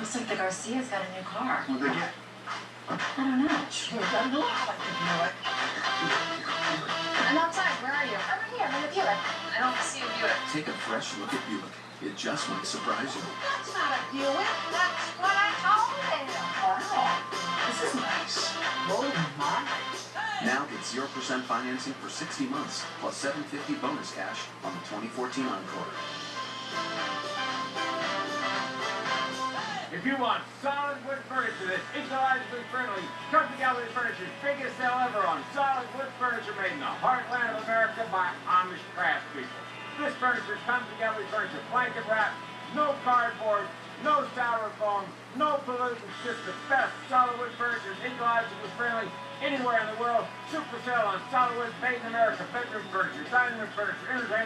Looks like the Garcia's got a new car. What'd they get? I don't know. Sure, I know. I like to know it. I'm outside. Where are you? Over here. I'm in the Buick. I don't see a Buick. Take a fresh look at Buick. It just might surprise you. That's not a Buick. That's what I told him. Wow. This is nice. Oh, my. Now get 0% financing for 60 months, plus $750 bonus cash on the 2014 Encore. If you want solid wood furniture that's ecologically friendly, come to Gallery Furniture's biggest sale ever on solid wood furniture made in the heartland of America by Amish craftspeople. This furniture comes to Gallery Furniture blanket wrap, no cardboard, no styrofoam, no pollutants, just the best solid wood furniture that's ecologically friendly anywhere in the world. Super sale on solid wood made in America, bedroom furniture, dining room furniture, entertainment.